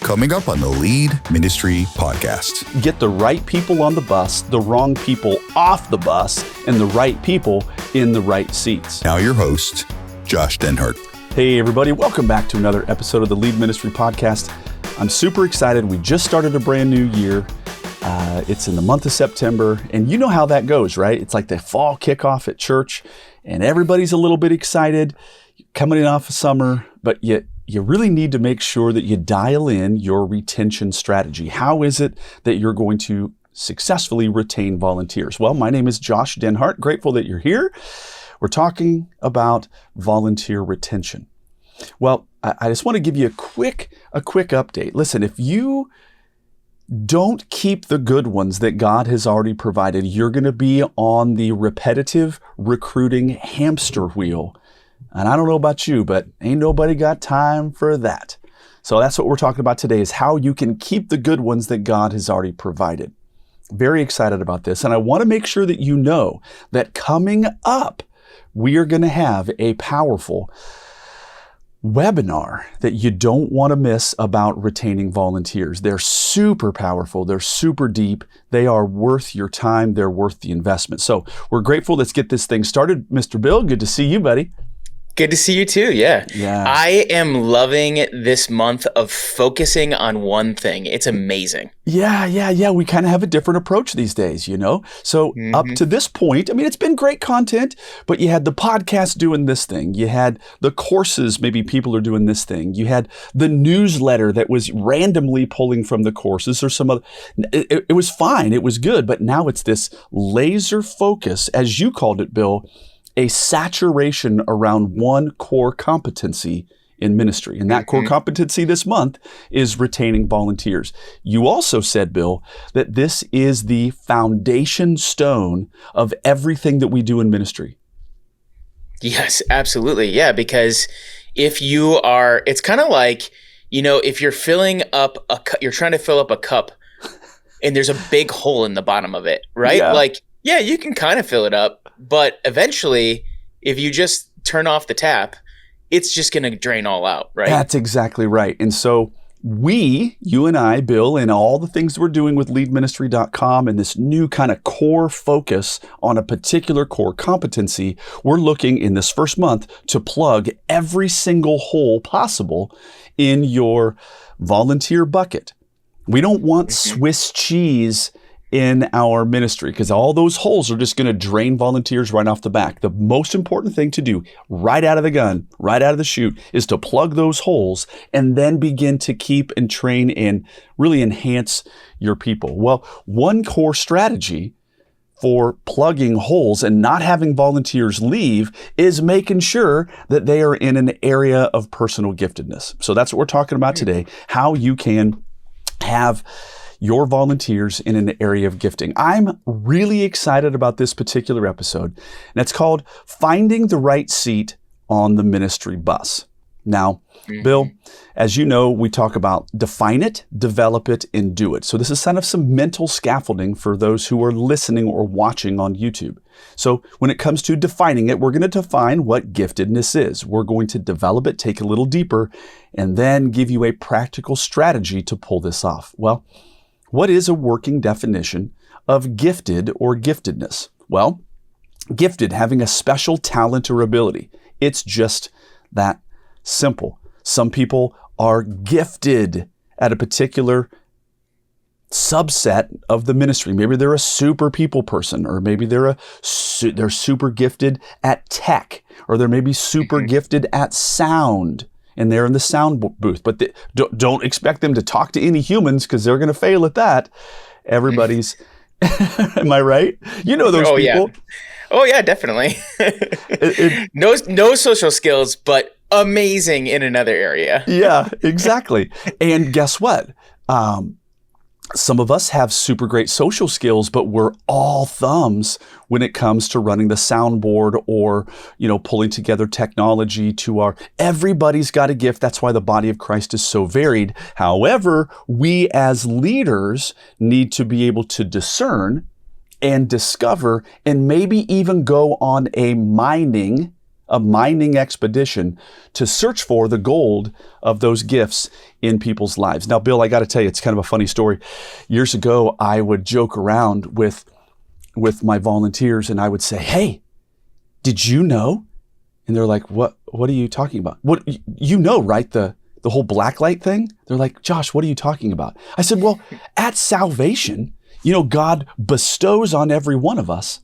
coming up on the Lead Ministry Podcast. Get the right people on the bus, the wrong people off the bus, and the right people in the right seats. Now your host, Josh Denhart. Hey everybody, welcome back to another episode of the Lead Ministry Podcast. I'm super excited. We just started a brand new year. It's in the month of September, and you know how that goes, right? It's like the fall kickoff at church, and everybody's a little bit excited, coming in off of summer, but you really need to make sure that you dial in your retention strategy. How is it that you're going to successfully retain volunteers? Well, my name is Josh Denhart. Grateful that you're here. We're talking about volunteer retention. Well, I just want to give you a quick update. Listen, if you don't keep the good ones that God has already provided, you're going to be on the repetitive recruiting hamster wheel. And I don't know about you, but ain't nobody got time for that. So that's what we're talking about today, is how you can keep the good ones that God has already provided. Very excited about this. And I want to make sure that you know that coming up, we are going to have a powerful webinar that you don't want to miss about retaining volunteers. They're super powerful. They're super deep. They are worth your time. They're worth the investment. So we're grateful. Let's get this thing started. Mr. Bill, good to see you, buddy. Good to see you too. Yeah. I am loving this month of focusing on one thing. It's amazing. Yeah. We kind of have a different approach these days, you know? So up to this point, I mean, it's been great content, but you had the podcast doing this thing. You had the courses, maybe people are doing this thing. You had the newsletter that was randomly pulling from the courses or some other. It was fine. It was good. But now it's this laser focus, as you called it, Bill, a saturation around one core competency in ministry. And that core competency this month is retaining volunteers. You also said, Bill, that this is the foundation stone of everything that we do in ministry. Yes, absolutely. Yeah, because if you are, it's kind of like, you know, if you're filling up a cup, you're trying to fill up a cup and there's a big hole in the bottom of it, right? Yeah. Like, yeah, you can kind of fill it up. But eventually, if you just turn off the tap, it's just going to drain all out, right? That's exactly right. And so you and I, Bill, and all the things we're doing with leadministry.com and this new kind of core focus on a particular core competency, we're looking in this first month to plug every single hole possible in your volunteer bucket. We don't want Swiss cheese in our ministry, because all those holes are just going to drain volunteers right off the back. The most important thing to do right out of the gun, right out of the chute, is to plug those holes and then begin to keep and train and really enhance your people. Well, one core strategy for plugging holes and not having volunteers leave is making sure that they are in an area of personal giftedness. So that's what we're talking about today, how you can have your volunteers in an area of gifting. I'm really excited about this particular episode, and it's called Finding the Right Seat on the Ministry Bus. Now, Bill, as you know, we talk about define it, develop it, and do it. So this is kind of some mental scaffolding for those who are listening or watching on YouTube. So when it comes to defining it, we're going to define what giftedness is. We're going to develop it, take it a little deeper, and then give you a practical strategy to pull this off. Well, what is a working definition of gifted or giftedness? Well, gifted, having a special talent or ability. It's just that simple. Some people are gifted at a particular subset of the ministry. Maybe they're a super people person, or maybe they're super gifted at tech, or they're maybe super gifted at sound. And they're in the sound booth, but don't expect them to talk to any humans, because they're going to fail at that. Everybody's, am I right? You know those people. Yeah. Oh yeah, definitely. No social skills, but amazing in another area. Yeah, exactly. And guess what? Some of us have super great social skills, but we're all thumbs when it comes to running the soundboard or, pulling together technology everybody's got a gift. That's why the body of Christ is so varied. However, we as leaders need to be able to discern and discover and maybe even go on a mining a mining expedition to search for the gold of those gifts in people's lives. Now, Bill, I got to tell you, it's kind of a funny story. Years ago, I would joke around with my volunteers and I would say, hey, did you know? And they're like, what are you talking about? What, you know, right? The whole blacklight thing? They're like, Josh, what are you talking about? I said, well, at salvation, you know, God bestows on every one of us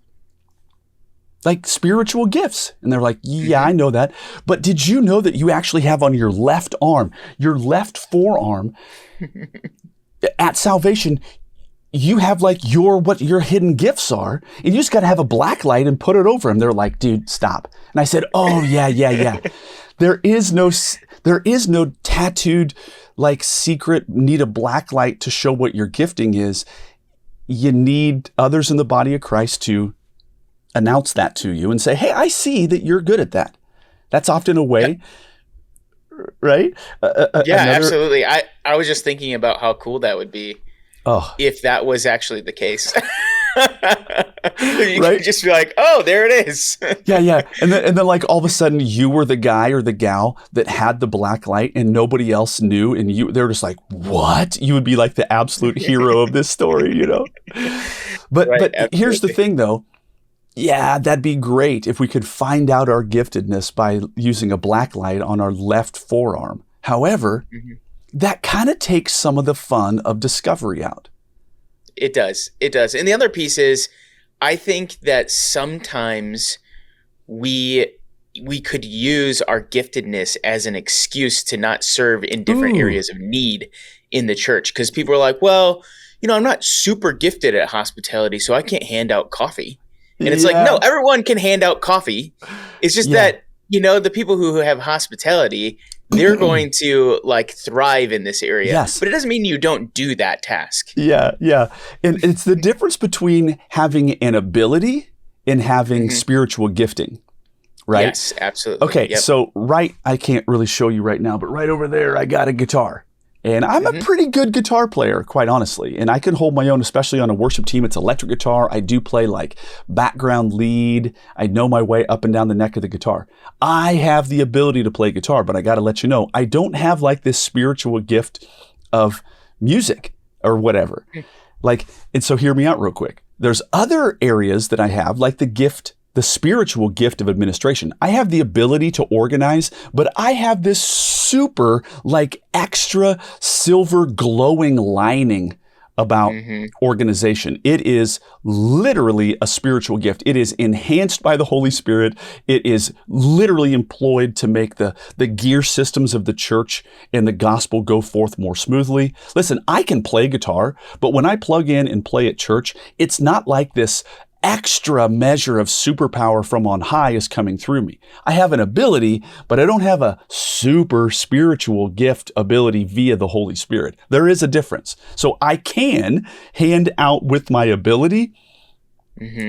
like spiritual gifts. And they're like, yeah, I know that. But did you know that you actually have on your left arm, your left forearm, at salvation, you have like what your hidden gifts are, and you just got to have a black light and put it over them. They're like, dude, stop. And I said, oh, yeah. There is no tattooed like secret need a black light to show what your gifting is. You need others in the body of Christ to announce that to you and say, hey, I see that you're good at that. That's often a way, right? Absolutely. I was just thinking about how cool that would be if that was actually the case. You could just be like, oh, there it is. Yeah. And then like all of a sudden you were the guy or the gal that had the black light and nobody else knew. And they're just like, what? You would be like the absolute hero of this story, you know? But here's the thing though. Yeah, that'd be great if we could find out our giftedness by using a black light on our left forearm. However, that kind of takes some of the fun of discovery out. It does. And the other piece is, I think that sometimes we could use our giftedness as an excuse to not serve in different areas of need in the church. Because people are like, well, you know, I'm not super gifted at hospitality, so I can't hand out coffee. And it's like, no, everyone can hand out coffee. It's just that, you know, the people who have hospitality, they're going to like thrive in this area. Yes. But it doesn't mean you don't do that task. Yeah. And it's the difference between having an ability and having spiritual gifting, right? Yes, absolutely. Okay, so I can't really show you right now, but right over there, I got a guitar. And I'm a pretty good guitar player, quite honestly. And I can hold my own, especially on a worship team. It's electric guitar. I do play like background lead. I know my way up and down the neck of the guitar. I have the ability to play guitar, but I got to let you know, I don't have like this spiritual gift of music or whatever. And so hear me out real quick. There's other areas that I have, like the spiritual gift of administration. I have the ability to organize, but I have this super like extra silver glowing lining about organization. It is literally a spiritual gift. It is enhanced by the Holy Spirit. It is literally employed to make the gear systems of the church and the gospel go forth more smoothly. Listen, I can play guitar, but when I plug in and play at church, it's not like this extra measure of superpower from on high is coming through me. I have an ability, but I don't have a super spiritual gift ability via the Holy Spirit. There is a difference. So I can hand out with my ability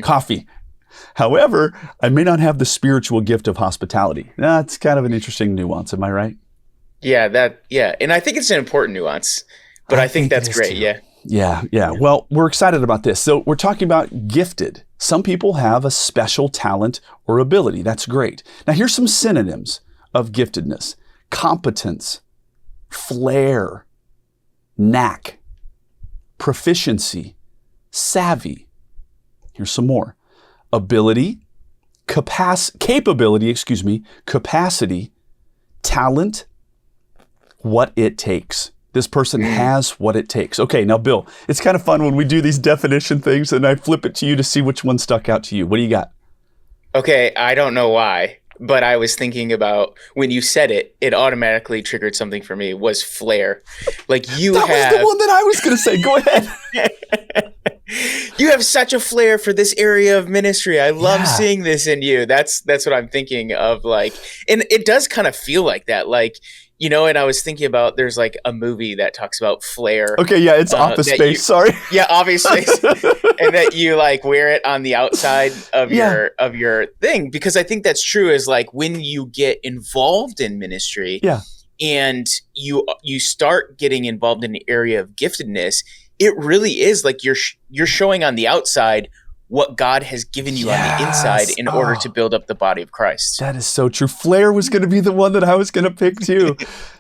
coffee. However, I may not have the spiritual gift of hospitality. That's kind of an interesting nuance. Am I right? Yeah. And I think it's an important nuance, but I think that's great. Too. Yeah. Well, we're excited about this. So we're talking about gifted. Some people have a special talent or ability. That's great. Now here's some synonyms of giftedness: competence, flair, knack, proficiency, savvy. Here's some more: ability, capability, capacity, talent, what it takes. This person has what it takes. Okay, now Bill, it's kind of fun when we do these definition things and I flip it to you to see which one stuck out to you. What do you got? Okay, I don't know why, but I was thinking about when you said it, it automatically triggered something for me, was flair. Like that was the one that I was going to say. Go ahead. You have such a flair for this area of ministry. I love seeing this in you. That's what I'm thinking of, like, and it does kind of feel like that, like, you know, and I was thinking about, there's like a movie that talks about flair. Okay, yeah, it's Office Space, sorry. Yeah, Office Space. And that you like wear it on the outside of your thing, because I think that's true, is like when you get involved in ministry and you start getting involved in the area of giftedness, it really is like you're showing on the outside what God has given you on the inside in order to build up the body of Christ. That is so true. Flair was going to be the one that I was going to pick too.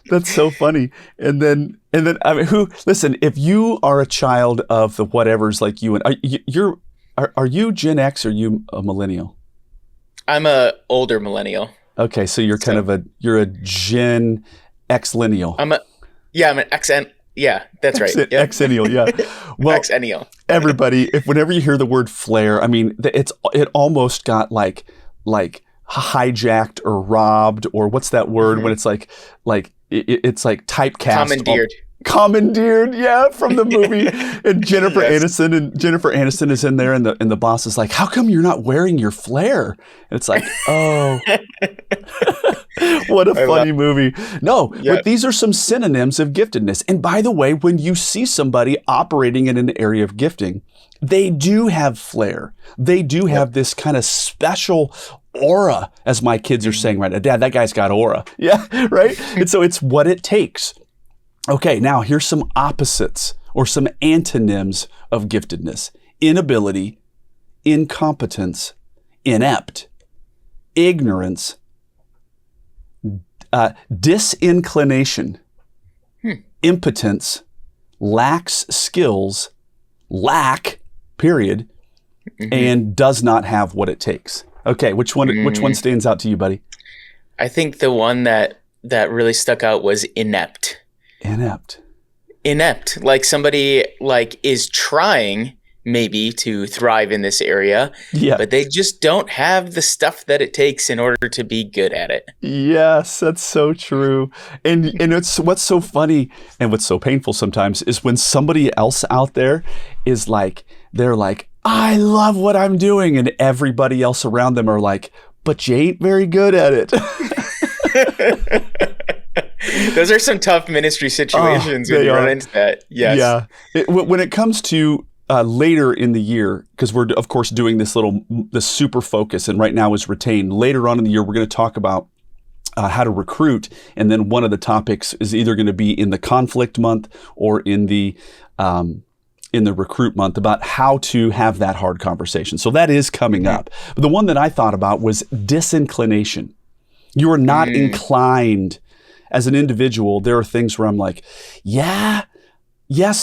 That's so funny. And then I mean, listen, if you are a child of the whatevers like you, and are you Gen X or you a millennial? I'm a older millennial. Okay, so you're kind of you're a Gen X-lineal. I'm an XN. Yeah, that's right. Yep. Xennial, yeah. Well, Xennial. Everybody, whenever you hear the word flair, I mean, it almost got like hijacked or robbed, or what's that word when it's like it's like typecast. Commandeered, yeah, from the movie. And Jennifer Aniston is in there, and the boss is like, "How come you're not wearing your flair?" And it's like, oh, what a funny movie. No, but these are some synonyms of giftedness. And by the way, when you see somebody operating in an area of gifting, they do have flair. They do have this kind of special aura, as my kids are saying right now. Dad, that guy's got aura. Yeah, right? And so it's what it takes. Okay, now here's some opposites or some antonyms of giftedness. Inability, incompetence, inept, ignorance, disinclination, impotence, lacks skills, lack, period, and does not have what it takes. Okay, which one stands out to you, buddy? I think the one that really stuck out was inept. Inept, like somebody is trying maybe to thrive in this area, but they just don't have the stuff that it takes in order to be good at it. Yes, that's so true. And it's what's so funny and what's so painful sometimes is when somebody else out there is like, they're like, I love what I'm doing, and everybody else around them are like, but you ain't very good at it. Those are some tough ministry situations when you run into that. Yes. Yeah. When it comes to later in the year, because we're of course doing this super focus, and right now is retain. Later on in the year, we're going to talk about how to recruit, and then one of the topics is either going to be in the conflict month or in the recruit month, about how to have that hard conversation. So that is coming up. But the one that I thought about was disinclination. You are not inclined. As an individual, there are things where I'm like, yes,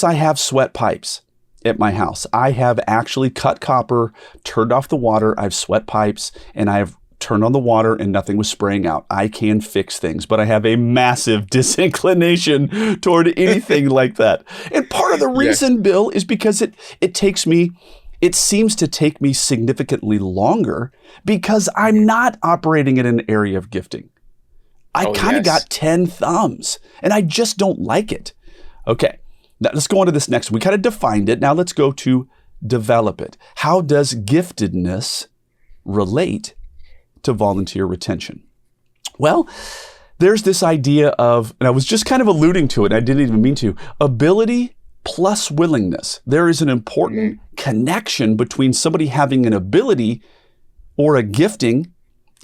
I have sweat pipes at my house. I have actually cut copper, turned off the water. I have sweat pipes, and I have turned on the water and nothing was spraying out. I can fix things, but I have a massive disinclination toward anything like that. And part of the reason, Bill, is because it seems to take me significantly longer because I'm not operating in an area of gifting. I kind of got 10 thumbs, and I just don't like it. Okay, now let's go on to this next. We kind of defined it. Now let's go to develop it. How does giftedness relate to volunteer retention? Well, there's this idea of, and I was just kind of alluding to it, I didn't even mean to, ability plus willingness. There is an important connection between somebody having an ability or a gifting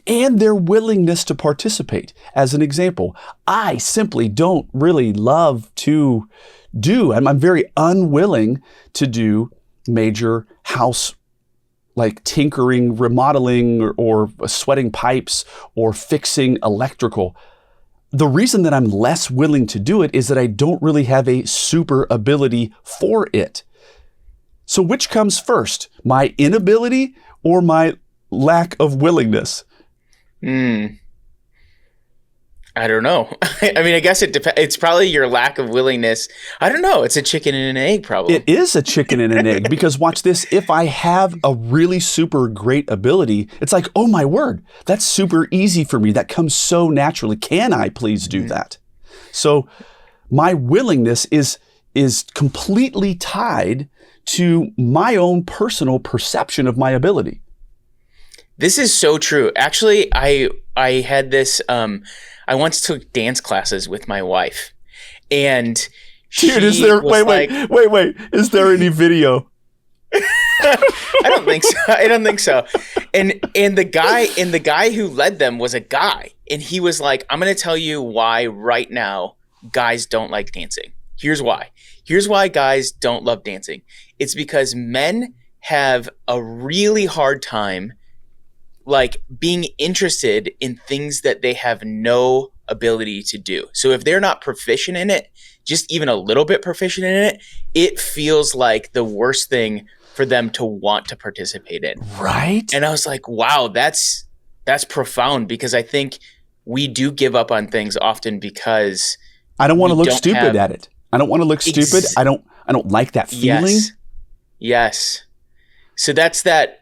and their willingness to participate. As an example, I simply don't really love to do, and I'm very unwilling to do major house like tinkering, remodeling, or sweating pipes or fixing electrical. The reason that I'm less willing to do it is that I don't really have a super ability for it. So which comes first, my inability or my lack of willingness? I don't know. I mean, I guess it depends. It's probably your lack of willingness. I don't know. It's a chicken and an egg problem. It is a chicken and an egg because watch this. If I have a really super great ability, it's like, oh my word, that's super easy for me. That comes so naturally. Can I please do that? So my willingness is completely tied to my own personal perception of my ability. This is so true. Actually, I had this, I once took dance classes with my wife, and dude, is there, wait, is there any video? I don't think so. I don't think so. And the guy who led them was a guy, and he was like, I'm going to tell you why right now guys don't like dancing. Here's why. Here's why guys don't love dancing. It's because men have a really hard time like being interested in things that they have no ability to do. So if they're not proficient in it, just even a little bit proficient in it, it feels like the worst thing for them to want to participate in. Right. And I was like, wow, that's profound, because I think we do give up on things often because I don't want to look stupid at it. I don't want to look stupid. I don't like that feeling. Yes. So that's that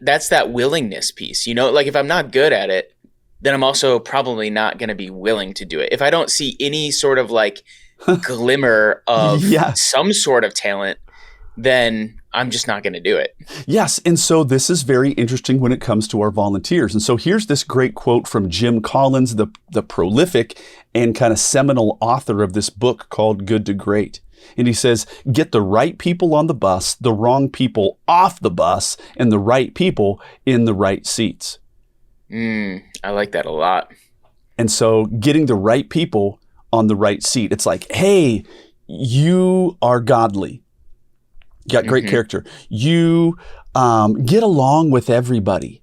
willingness piece, you know, like if I'm not good at it, then I'm also probably not going to be willing to do it. If I don't see any sort of like glimmer of some sort of talent, then I'm just not going to do it. Yes. And so this is very interesting when it comes to our volunteers. And so here's this great quote from Jim Collins, the prolific and kind of seminal author of this book called Good to Great. And he says, get the right people on the bus, the wrong people off the bus, and the right people in the right seats. I like that a lot. And so getting the right people on the right seat, it's like, hey, you are godly. You got great character. You get along with everybody.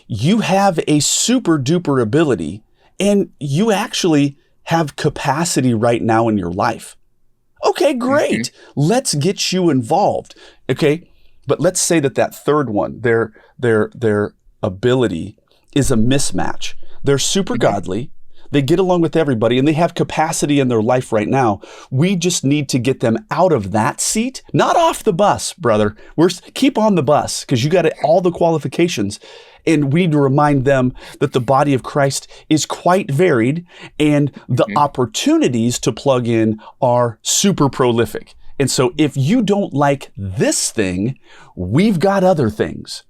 You have a super duper ability, and you actually have capacity right now in your life. Okay, great. Let's get you involved. Okay, but let's say that third one, their ability is a mismatch. They're super godly. They get along with everybody, and they have capacity in their life right now. We just need to get them out of that seat, not off the bus, brother. Keep on the bus because you got all the qualifications. And we need to remind them that the body of Christ is quite varied, and the opportunities to plug in are super prolific. And so if you don't like this thing, we've got other things.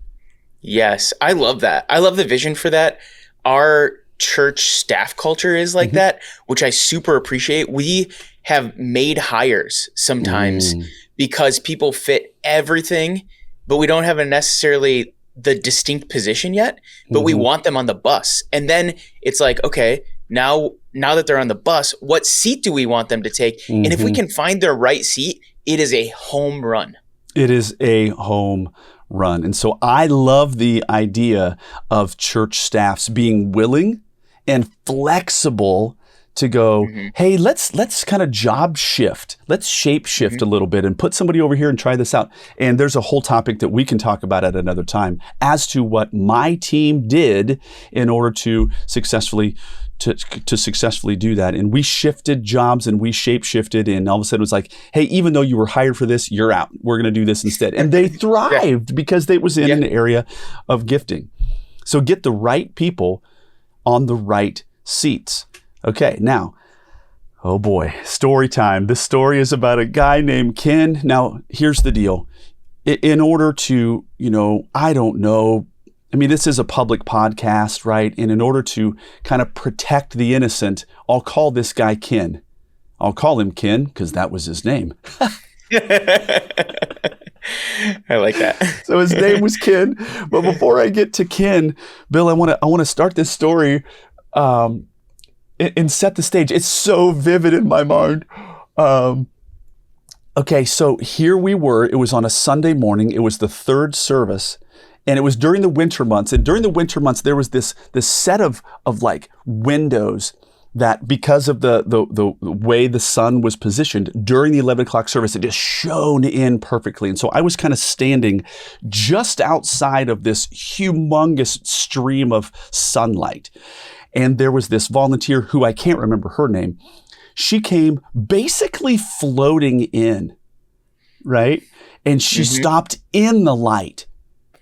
Yes, I love that. I love the vision for that. Our church staff culture is like that, which I super appreciate. We have made hires sometimes because people fit everything, but we don't have necessarily the distinct position yet, but we want them on the bus. And then it's like, okay, now that they're on the bus, what seat do we want them to take? And if we can find their right seat, it is a home run. It is a home run. And so I love the idea of church staffs being willing and flexible to go, hey, let's kind of job shift. Let's shape shift a little bit and put somebody over here and try this out. And there's a whole topic that we can talk about at another time as to what my team did in order to successfully do that. And we shifted jobs and we shape shifted, and all of a sudden it was like, hey, even though you were hired for this, you're out. We're going to do this instead. And they thrived because they was in an area of gifting. So get the right people on the right seats. Okay, now, oh boy, story time. This story is about a guy named Ken. Now, here's the deal. In order to, I don't know, this is a public podcast, right? And in order to kind of protect the innocent, I'll call this guy Ken. I'll call him Ken because that was his name. I like that. So his name was Ken. But before I get to Ken, Bill, I want to start this story and set the stage. It's so vivid in my mind. Okay, so here we were. It was on a Sunday morning. It was the third service, and it was during the winter months. And during the winter months, there was this set of like windows that, because of the way the sun was positioned during the 11 o'clock service, it just shone in perfectly. And so I was kind of standing just outside of this humongous stream of sunlight. And there was this volunteer who I can't remember her name. She came basically floating in, right? And she stopped in the light,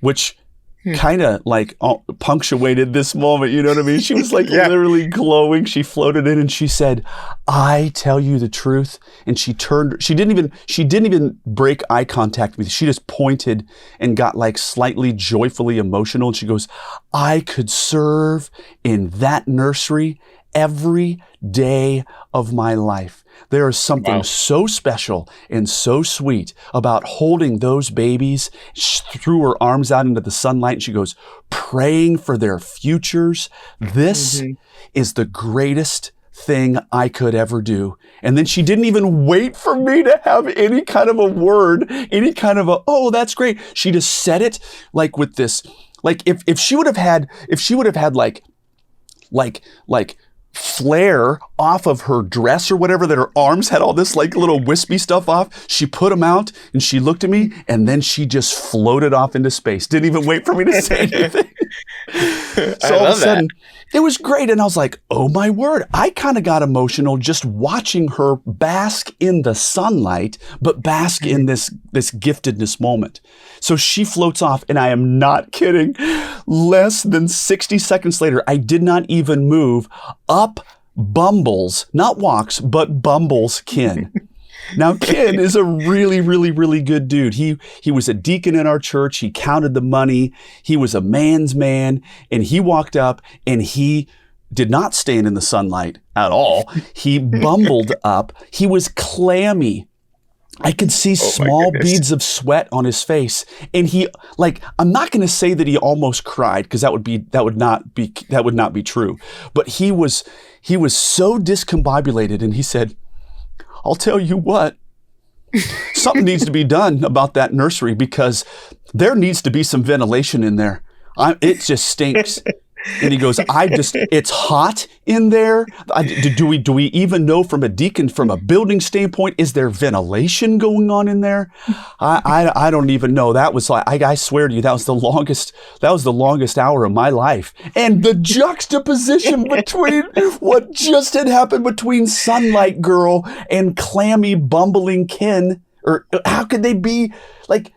which kind of like punctuated this moment. You know what I mean? She was like literally glowing. She floated in and she said, "I tell you the truth." And she turned, she didn't even break eye contact with me. She just pointed and got like slightly joyfully emotional. And she goes, "I could serve in that nursery every day of my life. There is something so special and so sweet about holding those babies." She threw her arms out into the sunlight and she goes, "Praying for their futures. This is the greatest thing I could ever do. And then she didn't even wait for me to have any kind of a word, any kind of oh, that's great. She just said it like with this, like if she would have had like flare off of her dress or whatever, that her arms had all this like little wispy stuff off. She put them out and she looked at me and then she just floated off into space. Didn't even wait for me to say anything. So all of a sudden, it was great. And I was like, oh my word. I kind of got emotional just watching her bask in the sunlight, but bask in this giftedness moment. So she floats off, and I am not kidding. Less than 60 seconds later, I did not even move. Up bumbles, not walks, but bumbles Ken. Now, Ken is a really, really, really good dude. He was a deacon in our church. He counted the money. He was a man's man. And he walked up and he did not stand in the sunlight at all. He bumbled up. He was clammy. I could see small beads of sweat on his face. And he, like, I'm not going to say that he almost cried, because that would not be true. But he was so discombobulated, and he said, I'll tell you what, something needs to be done about that nursery, because there needs to be some ventilation in there. It just stinks. And he goes, it's hot in there. Do we even know from a deacon, from a building standpoint, is there ventilation going on in there? I don't even know. That was like, I swear to you, that was the longest hour of my life. And the juxtaposition between what just had happened between Sunlight Girl and clammy, bumbling Ken, or how could they be like,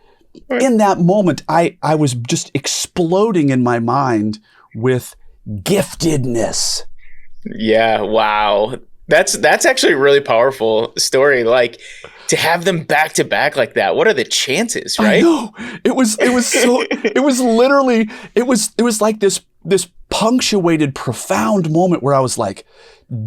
in that moment, I was just exploding in my mind with giftedness. Yeah, wow. That's actually a really powerful story. Like, to have them back to back like that, what are the chances, right? I know. It was like this punctuated, profound moment where I was like,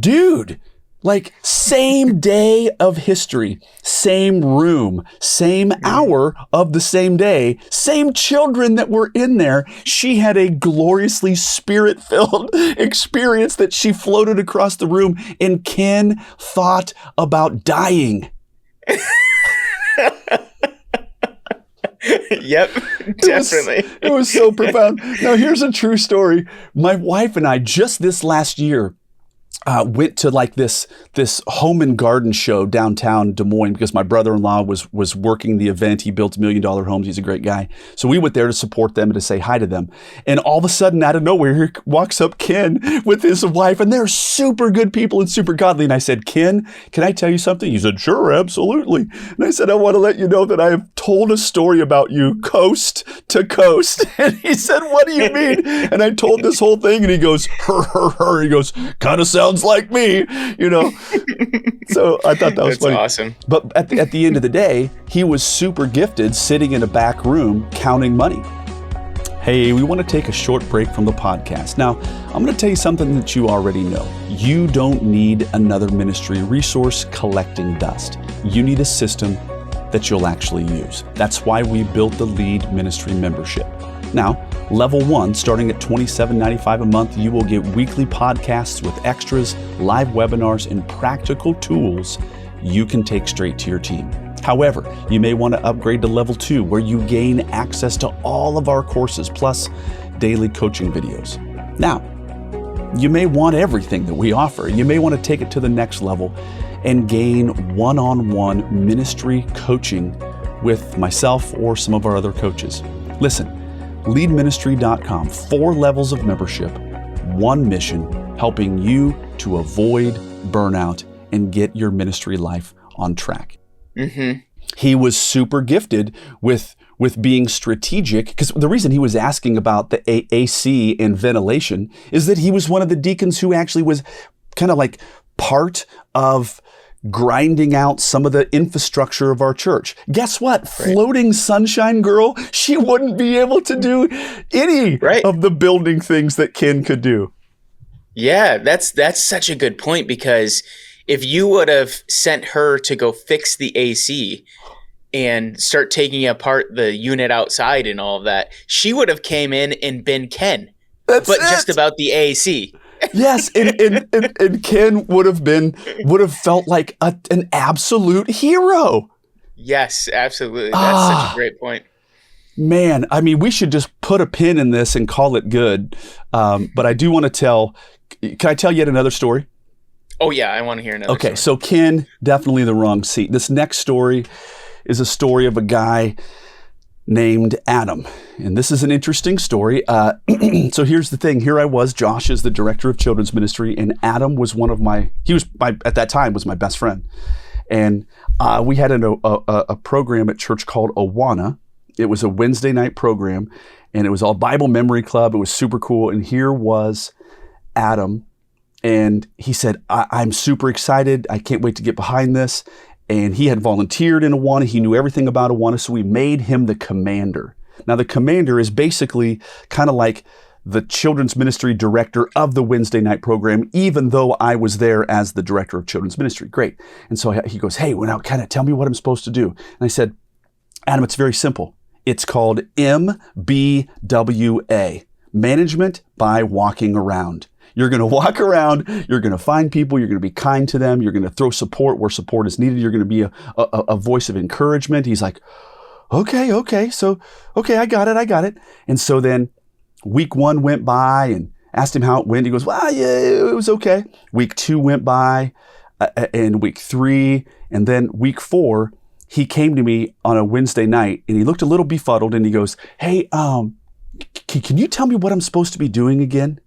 dude, like, same day of history, same room, same hour of the same day, same children that were in there. She had a gloriously spirit-filled experience that she floated across the room, and Ken thought about dying. Yep, definitely. It was so profound. Now, here's a true story. My wife and I, just this last year, went to like this home and garden show downtown Des Moines, because my brother-in-law was working the event. He built $1 million homes. He's a great guy. So we went there to support them and to say hi to them. And all of a sudden, out of nowhere, here walks up Ken with his wife, and they're super good people and super godly. And I said, Ken, can I tell you something? He said, sure, absolutely. And I said, I want to let you know that I have told a story about you coast to coast. And he said, what do you mean? And I told this whole thing, and he goes, her. He goes, kind of sounds like me, you know. So I thought that was funny. That's awesome. But at the end of the day, he was super gifted, sitting in a back room counting money. Hey, we want to take a short break from the podcast. Now, I'm going to tell you something that you already know. You don't need another ministry resource collecting dust. You need a system that you'll actually use. That's why we built the Lead Ministry membership. Now, Level 1, starting at $27.95 a month, you will get weekly podcasts with extras, live webinars, and practical tools you can take straight to your team. However, you may want to upgrade to Level 2, where you gain access to all of our courses, plus daily coaching videos. Now, you may want everything that we offer. You may want to take it to the next level and gain one-on-one ministry coaching with myself or some of our other coaches. Listen, leadministry.com, 4 levels of membership, 1 mission, helping you to avoid burnout and get your ministry life on track. Mm-hmm. He was super gifted with being strategic, because the reason he was asking about the AC and ventilation is that he was one of the deacons who actually was kind of like part of grinding out some of the infrastructure of our church. Guess what? Right. Floating Sunshine Girl, she wouldn't be able to do any of the building things that Ken could do. Yeah, that's such a good point, because if you would have sent her to go fix the AC and start taking apart the unit outside and all of that, she would have came in and been Ken. Just about the AC. Yes, and Ken would have felt like an absolute hero. Yes, absolutely. That's such a great point. Man, I mean, we should just put a pin in this and call it good. But I do want to tell. Can I tell yet another story? Oh yeah, I want to hear another. Okay, story. so Ken, definitely the wrong seat. This next story is a story of a guy named Adam. And this is an interesting story. So here's the thing. Here I was. Josh is the director of children's ministry, and Adam was at that time was my best friend. And we had a program at church called Awana. It was a Wednesday night program, and it was all Bible Memory Club. It was super cool. And here was Adam, and he said, I'm super excited. I can't wait to get behind this. And he had volunteered in Awana. He knew everything about Awana, so we made him the commander. Now, the commander is basically kind of like the children's ministry director of the Wednesday night program, even though I was there as the director of children's ministry. Great. And so he goes, hey, well, now kind of tell me what I'm supposed to do. And I said, Adam, it's very simple. It's called MBWA, Management by Walking Around. You're going to walk around, you're going to find people, you're going to be kind to them, you're going to throw support where support is needed, you're going to be a voice of encouragement. He's like, okay, I got it. And so then week 1 went by and asked him how it went. He goes, well, yeah, it was okay. Week 2 went by and week 3, and then week 4, he came to me on a Wednesday night and he looked a little befuddled and he goes, hey, can you tell me what I'm supposed to be doing again?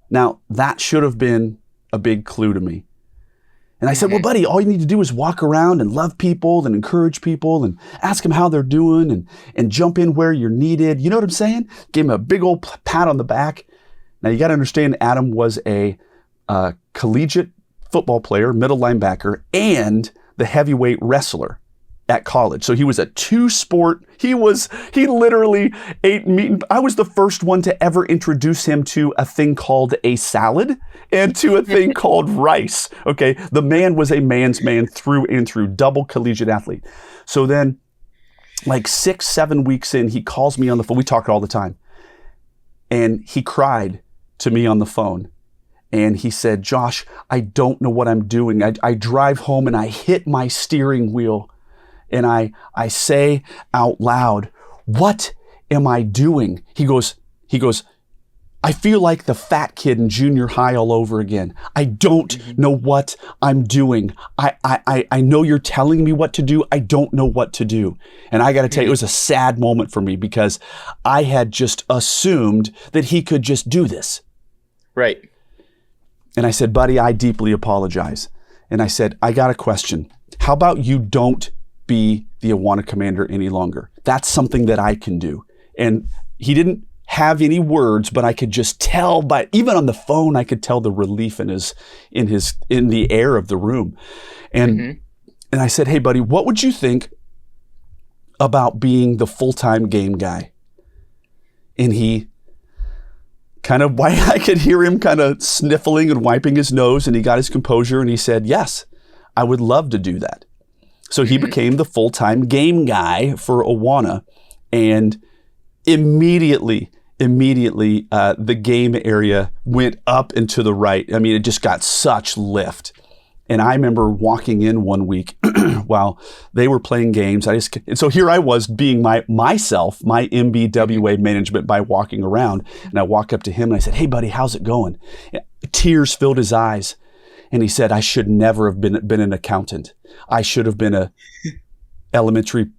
Now, that should have been a big clue to me. And I said, well, buddy, all you need to do is walk around and love people and encourage people and ask them how they're doing and jump in where you're needed. You know what I'm saying? Gave him a big old pat on the back. Now, you got to understand, Adam was a collegiate football player, middle linebacker, and the heavyweight wrestler at college. So he was a 2-sport. He literally ate meat. I was the first one to ever introduce him to a thing called a salad and to a thing called rice. Okay. The man was a man's man through and through, double collegiate athlete. So then like 6-7 weeks in, he calls me on the phone. We talk all the time. And he cried to me on the phone. And he said, Josh, I don't know what I'm doing. I drive home and I hit my steering wheel. And I say out loud, what am I doing? He goes, I feel like the fat kid in junior high all over again. I don't know what I'm doing. I know you're telling me what to do. I don't know what to do. And I got to tell you, it was a sad moment for me because I had just assumed that he could just do this. Right. And I said, buddy, I deeply apologize. And I said, I got a question. How about you don't be the Awana commander any longer? That's something that I can do. And he didn't have any words, but I could just tell by, even on the phone, I could tell the relief in the air of the room. And and I said, hey buddy, what would you think about being the full-time game guy? And he I could hear him kind of sniffling and wiping his nose, and he got his composure and he said, yes, I would love to do that. So he became the full-time game guy for Awana, and immediately, the game area went up and to the right. I mean, it just got such lift. And I remember walking in one week while they were playing games. And so here I was being myself, my MBWA management by walking around. And I walked up to him and I said, hey buddy, how's it going? Tears filled his eyes. And he said, I should never have been an accountant. I should have been a elementary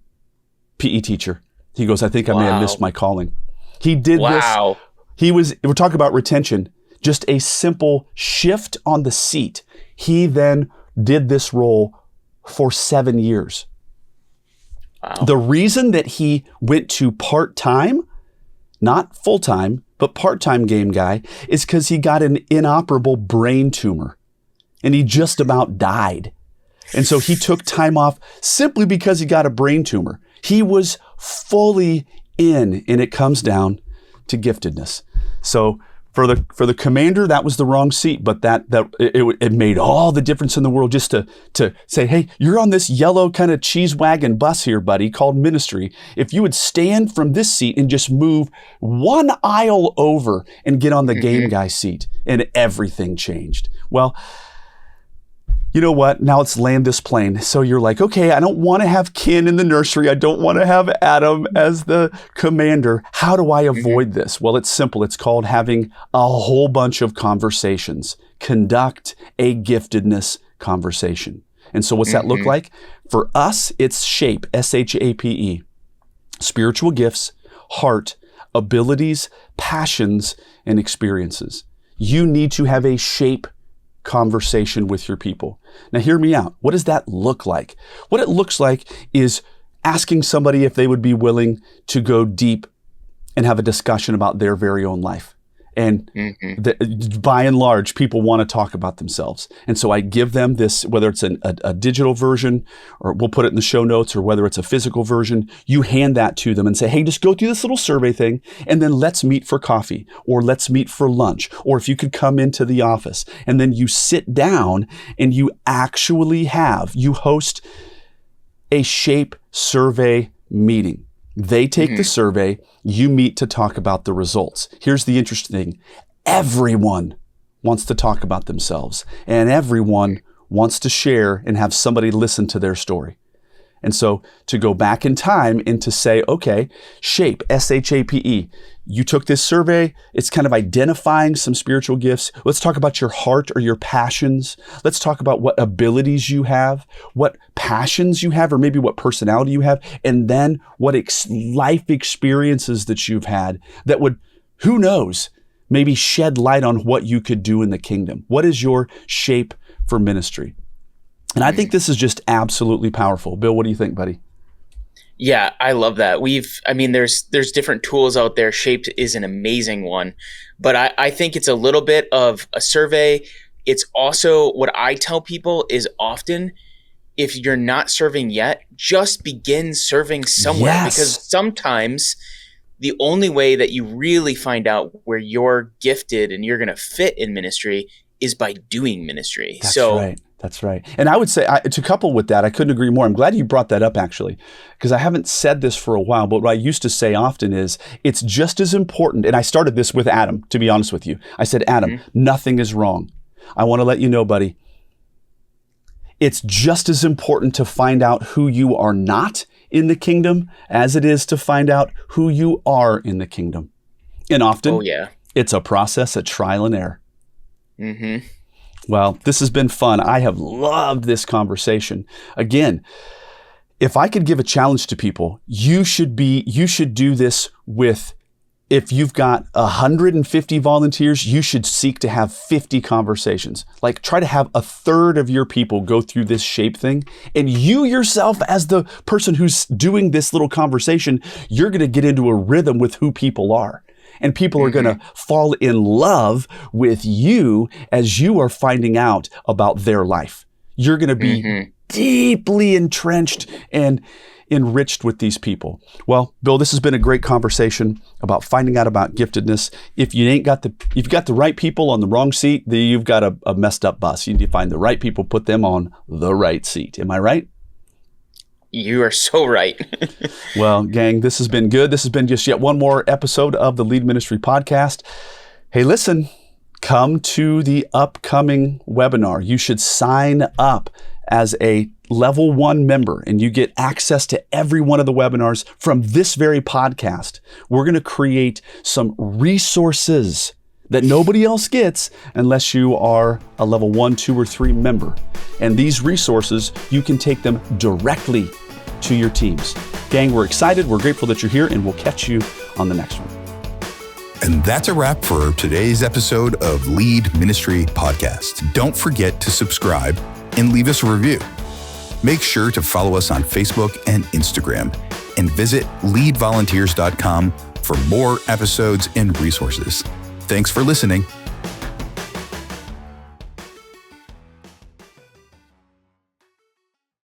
PE teacher. He goes, I think I may have missed my calling. He did this. We're talking about retention, just a simple shift on the seat. He then did this role for 7 years. Wow. The reason that he went to part-time, not full-time, but part-time game guy, is because he got an inoperable brain tumor. And he just about died. And so he took time off simply because he got a brain tumor. He was fully in, and it comes down to giftedness. So For the commander, that was the wrong seat, but it made all the difference in the world just to say, hey, you're on this yellow kind of cheese wagon bus here, buddy, called ministry. If you would stand from this seat and just move one aisle over and get on the game guy seat, and everything changed. Well, you know what? Now let's land this plane. So you're like, okay, I don't want to have Ken in the nursery. I don't want to have Adam as the commander. How do I avoid this? Well, it's simple. It's called having a whole bunch of conversations. Conduct a giftedness conversation. And so what's that look like? For us, it's SHAPE, SHAPE. Spiritual gifts, heart, abilities, passions, and experiences. You need to have a SHAPE conversation with your people. Now, hear me out. What does that look like? What it looks like is asking somebody if they would be willing to go deep and have a discussion about their very own life. And by and large, people want to talk about themselves. And so I give them this, whether it's a digital version, or we'll put it in the show notes, or whether it's a physical version, you hand that to them and say, hey, just go through this little survey thing, and then let's meet for coffee, or let's meet for lunch, or if you could come into the office. And then you sit down and you host a SHAPE survey meeting. They take the survey, you meet to talk about the results. Here's the interesting thing. Everyone wants to talk about themselves, and everyone wants to share and have somebody listen to their story. And so to go back in time and to say, okay, SHAPE, SHAPE, you took this survey, it's kind of identifying some spiritual gifts. Let's talk about your heart or your passions. Let's talk about what abilities you have, what passions you have, or maybe what personality you have, and then what life experiences that you've had that would, who knows, maybe shed light on what you could do in the kingdom. What is your SHAPE for ministry? And I think this is just absolutely powerful. Bill, what do you think, buddy? Yeah, I love that. There's different tools out there. SHAPE is an amazing one, but I think it's a little bit of a survey. It's also what I tell people is often, if you're not serving yet, just begin serving somewhere. Yes. Because sometimes the only way that you really find out where you're gifted and you're going to fit in ministry is by doing ministry. That's right. And I would say, to couple with that, I couldn't agree more. I'm glad you brought that up, actually, because I haven't said this for a while, but what I used to say often is it's just as important. And I started this with Adam, to be honest with you. I said, Adam, nothing is wrong. I want to let you know, buddy, it's just as important to find out who you are not in the kingdom as it is to find out who you are in the kingdom. And often, it's a process, a trial and error. Well, this has been fun. I have loved this conversation. Again, if I could give a challenge to people, you should do this with, if you've got 150 volunteers, you should seek to have 50 conversations. Like, try to have a third of your people go through this SHAPE thing. And you yourself, as the person who's doing this little conversation, you're going to get into a rhythm with who people are. And people are going to fall in love with you as you are finding out about their life. You're going to be deeply entrenched and enriched with these people. Well, Bill, this has been a great conversation about finding out about giftedness. If you've got the right people on the wrong seat, then you've got a messed up bus. You need to find the right people, put them on the right seat. Am I right? You are so right. Well, gang, this has been good. This has been just yet one more episode of the Lead Ministry Podcast. Hey, listen, come to the upcoming webinar. You should sign up as a level 1 member, and you get access to every one of the webinars from this very podcast. We're going to create some resources that nobody else gets unless you are a level 1, 2, or 3 member. And these resources, you can take them directly to your teams. Gang, we're excited. We're grateful that you're here, and we'll catch you on the next one. And that's a wrap for today's episode of Lead Ministry Podcast. Don't forget to subscribe and leave us a review. Make sure to follow us on Facebook and Instagram, and visit leadvolunteers.com for more episodes and resources. Thanks for listening.